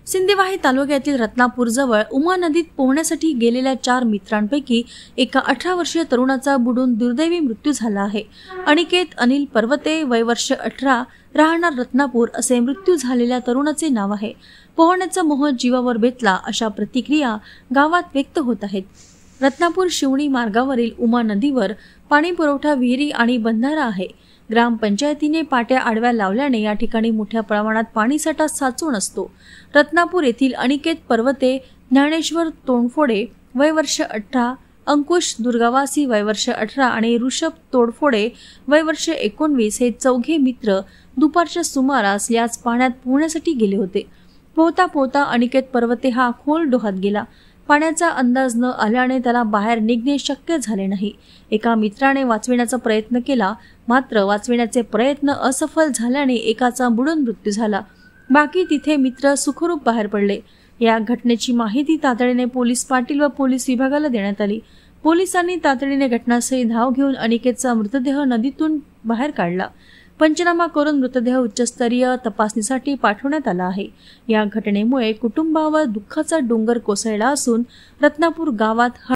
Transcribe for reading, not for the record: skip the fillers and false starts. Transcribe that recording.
सिंदेवाही तालुक्यातील रत्नापूर जवळ उमा नदीत पोहण्यासाठी गेलेल्या 4 मित्रांपैकी एका 18 वर्षीय तरुणाचा बुडून दुर्दैवी मृत्यू झाला आहे। अनिकेत अनिल पर्वते, वय वर्ष 18, राहणार रत्नापूर असे मृत्यू झालेल्या तरुणाचे नाव आहे। पोहण्याचा मोह जीवावर बेतला अशा प्रतिक्रिया गावात व्यक्त होत आहेत। रत्नापूर शिवणी मार्गावरील उमा नदीवर पाणी पुरवठा विहिरी आणि बंधारा आहे। ग्रामपंचायतीने पाट्या आडव्या लावल्याने या ठिकाणी मोठ्या प्रमाणात पाणीसाठा साचून असतो। रत्नापूर येथील अनिकेत पर्वते, ज्ञानेश्वर तोंडफोडे, वय वर्ष 18, अंकुश दुर्गावासी, वय वर्ष 18 आणि ऋषभ तोडफोडे, वय वर्ष 19 हे चौघे मित्र दुपारच्या सुमारास याच पाण्यात पोहण्यासाठी गेले होते। पोहता पोहता अनिकेत पर्वते हा खोल डोहात गेला। पाण्याचा अंदाज न आल्याने त्याला बाहेर निघणे शक्य झाले नाही। एका मित्राने वाचविण्याचा प्रयत्न केला, मात्र वाचविण्याचे प्रयत्न असफल झाल्याने एकाचा बुडून मृत्यू झाला। बाकी तिथे मित्र सुखरूप बाहेर पडले। या घटनेची माहिती तातडीने पोलीस पाटील व पोलीस विभागाला देण्यात आली। पोलिसांनी तातडीने घटनास्थळी धाव घेऊन अनिकेतचा मृतदेह नदीतून बाहेर काढला। पंचनामा करून मृतदेह उच्चस्तरीय तपासणीसाठी पाठवण्यात आला आहे। या घटनेमुळे कुटुंबावर दुःखाचा डोंगर कोसळला असून रत्नापूर गावात